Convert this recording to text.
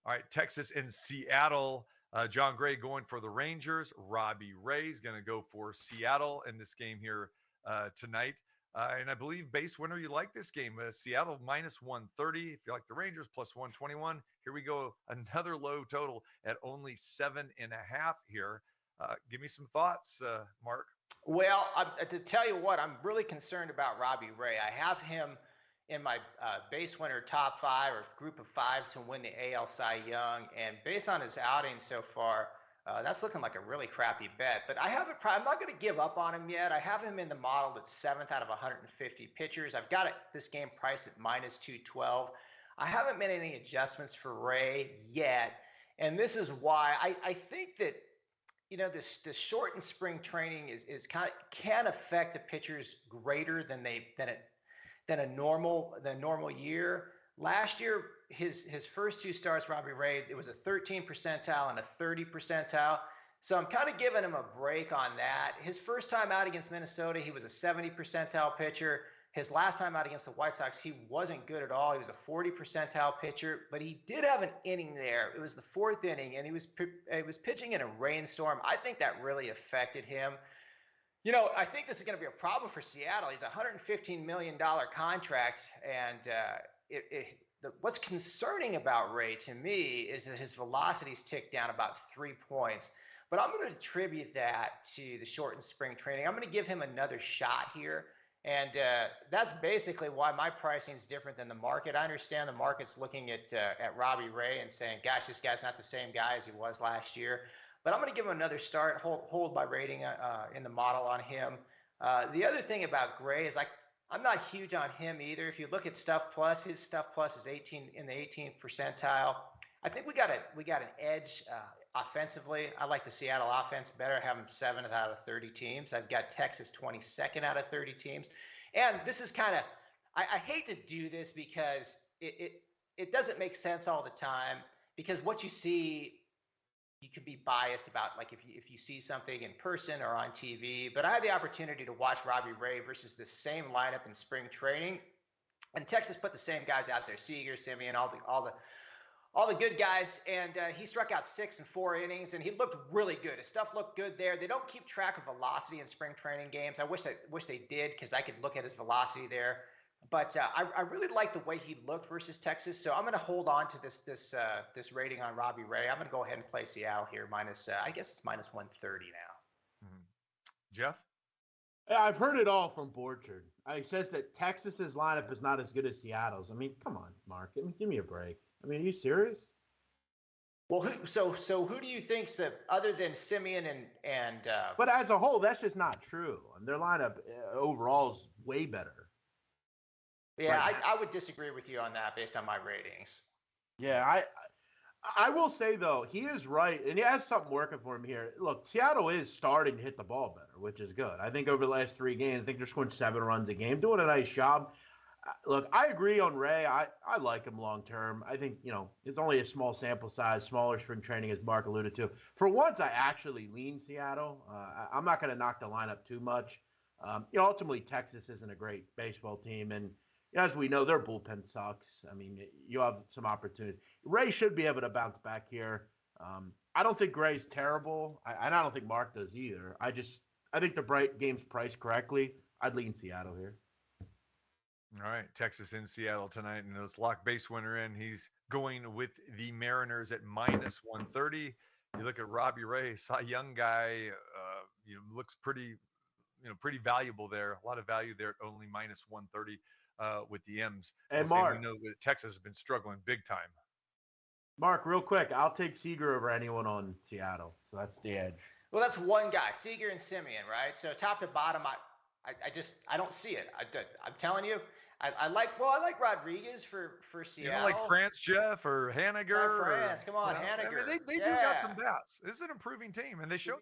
All right, Texas and Seattle. John Gray going for the Rangers. Robbie Ray is going to go for Seattle in this game here tonight. And I believe BaseWinner, you like this game. Seattle minus 130. If you like the Rangers, plus 121. Here we go. Another low total at only 7.5 here. Give me some thoughts, Mark. Well, to tell you what, I'm really concerned about Robbie Ray. I have him in my BaseWinner top 5 or group of 5 to win the AL Cy Young. And based on his outing so far, that's looking like a really crappy bet. But I'm not going to give up on him yet. I have him in the model that's 7th out of 150 pitchers. I've got this game priced at minus 212. I haven't made any adjustments for Ray yet. And this is why I think that, this shortened spring training can affect the pitchers greater than a normal year. Last year, his first 2 starts, Robbie Ray, it was a 13 percentile and a 30 percentile. So I'm kind of giving him a break on that. His first time out against Minnesota, he was a 70 percentile pitcher. His last time out against the White Sox, he wasn't good at all. He was a 40 percentile pitcher, but he did have an inning there. It was the 4th inning, and he was pitching in a rainstorm. I think that really affected him. I think this is going to be a problem for Seattle. He's a $115 million contract, and what's concerning about Ray to me is that his velocity's ticked down about 3 points. But I'm going to attribute that to the shortened spring training. I'm going to give him another shot here. And that's basically why my pricing is different than the market. I understand the market's looking at Robbie Ray and saying, gosh, this guy's not the same guy as he was last year. But I'm going to give him another start, hold my rating in the model on him. The other thing about Gray is I'm not huge on him either. If you look at Stuff Plus, his Stuff Plus is 18 in the 18th percentile. I think we got an edge offensively. I like the Seattle offense better. I have them 7th out of 30 teams. I've got Texas 22nd out of 30 teams. And this is kind of, I hate to do this because it doesn't make sense all the time, because what you see, you could be biased about, like if you see something in person or on TV. But I had the opportunity to watch Robbie Ray versus the same lineup in spring training, and Texas put the same guys out there: Seager, Semien, all the good guys, and he struck out 6 in 4 innings, and he looked really good. His stuff looked good there. They don't keep track of velocity in spring training games. I wish they did, because I could look at his velocity there. But I really like the way he looked versus Texas, so I'm going to hold on to this rating on Robbie Ray. I'm going to go ahead and play Seattle here minus. I guess it's minus 130 now. Mm-hmm. Jeff? Yeah, I've heard it all from Borchard. He says that Texas's lineup is not as good as Seattle's. I mean, come on, Mark. Give me a break. I mean, are you serious? Well, who do you think's other than Semien and? But as a whole, that's just not true. And their lineup overall is way better. Yeah, I would disagree with you on that based on my ratings. Yeah, I will say, though, he is right, and he has something working for him here. Look, Seattle is starting to hit the ball better, which is good. I think over the last 3 games, I think they're scoring 7 runs a game, doing a nice job. Look, I agree on Ray. I like him long term. I think, it's only a small sample size, smaller spring training, as Mark alluded to. For once, I actually lean Seattle. I'm not going to knock the lineup too much. Ultimately, Texas isn't a great baseball team, and as we know, their bullpen sucks. I mean, you have some opportunities. Ray should be able to bounce back here. I don't think Gray's terrible, and I don't think Mark does either. I think the game's priced correctly. I'd lean Seattle here. All right, Texas in Seattle tonight, and let's lock BaseWinner in. He's going with the Mariners at minus 130. You look at Robbie Ray, Cy Young guy, looks pretty valuable there. A lot of value there at only minus 130 with the M's. And Mark, we know that Texas has been struggling big time. Mark, real quick, I'll take Seager over anyone on Seattle. So that's the edge. Well, that's one guy, Seager and Semien, right? So top to bottom, I don't see it. I'm telling you, I like Rodriguez for Seattle. You know, like France, Jeff, or Haniger. France, come on, Haniger. I mean, they do got some bats. This is an improving team, and they show.